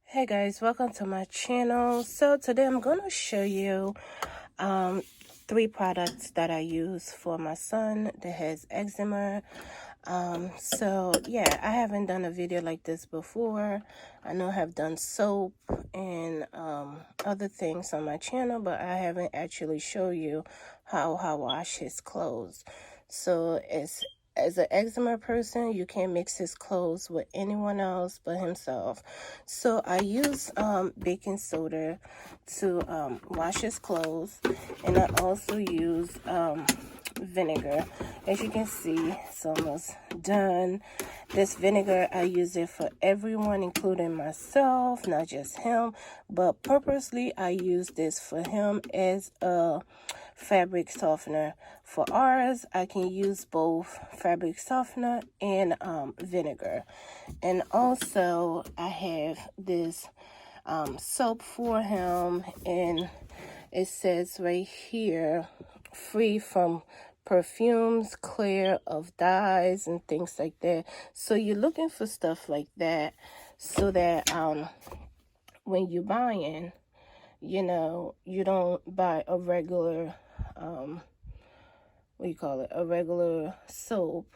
Hey guys, welcome to my channel. So today I'm going to show you 3 products that I use for my son that has eczema. So yeah, I haven't done a video like this before. I know I have done soap and other things on my channel, but I haven't actually show you how I wash his clothes. So as an eczema person, you can't mix his clothes with anyone else but himself. So I use baking soda to wash his clothes, and I also use vinegar. As you can see, it's almost done. This vinegar, I use it for everyone, including myself, not just him, but purposely I use this for him as a fabric softener. For ours, I can use both fabric softener and vinegar. And also I have this soap for him, and it says right here, free from perfumes, clear of dyes and things like that. So you're looking for stuff like that so that when you're buying, you know, you don't buy a regular a regular soap,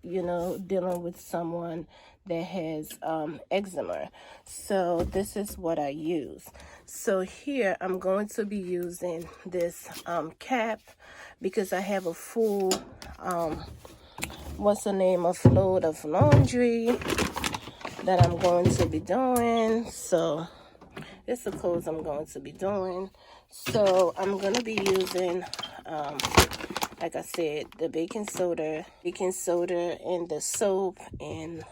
you know, dealing with someone that has eczema. So this is what I use. So here I'm going to be using this cap because I have a full load of laundry that I'm going to be doing. So this is the clothes I'm going to be doing. So I'm going to be using like I said, the baking soda, and the soap, and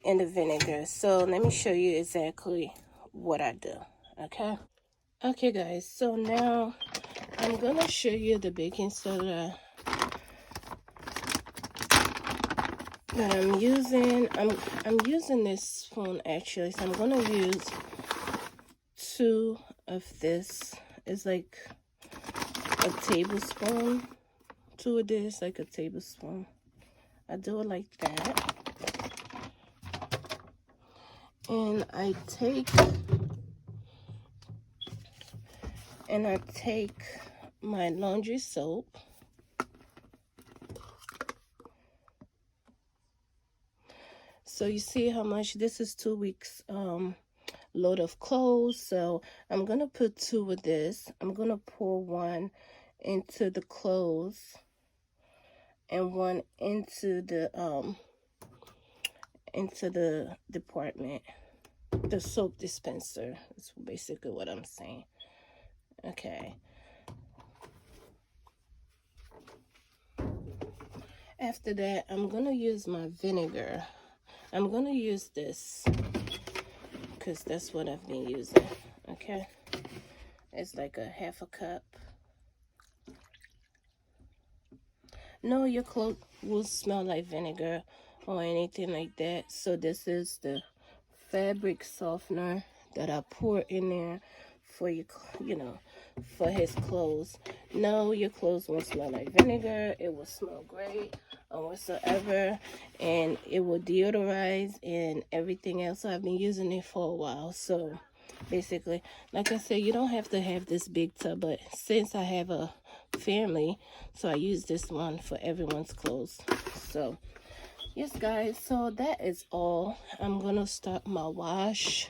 the vinegar. So let me show you exactly what I do. Okay guys, so now I'm gonna show you the baking soda that I'm using. I'm using this spoon actually, so I'm gonna use 2 of this. It's like a tablespoon. 2 of this, like a tablespoon. I do it like that. And I take my laundry soap. So you see how much this is? 2 weeks load of clothes. So I'm gonna put 2 of this. I'm gonna pour 1 into the clothes and 1 into the department, the soap dispenser. That's basically what I'm saying. Okay. After that, I'm gonna use my vinegar. I'm gonna use this because that's what I've been using. Okay, it's like a 1/2 cup. No, your clothes will smell like vinegar or anything like that. So this is the fabric softener that I pour in there for your, for his clothes. No, your clothes won't smell like vinegar. It will smell great or whatsoever, and it will deodorize and everything else. So I've been using it for a while. So basically, like I said, you don't have to have this big tub, but since I have a family, so I use this one for everyone's clothes. So yes guys, so that is all. I'm gonna start my wash,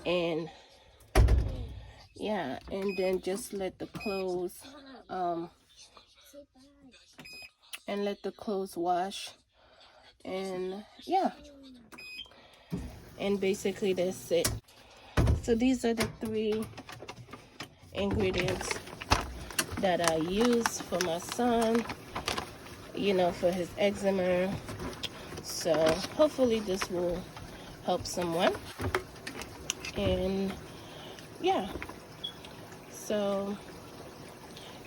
and yeah, and then just let the clothes wash, and yeah, and basically that's it. So these are the 3 ingredients that I use for my son, you know, for his eczema. So hopefully this will help someone. And yeah, so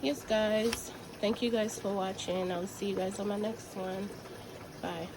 yes guys, thank you guys for watching. I'll see you guys on my next one. Bye.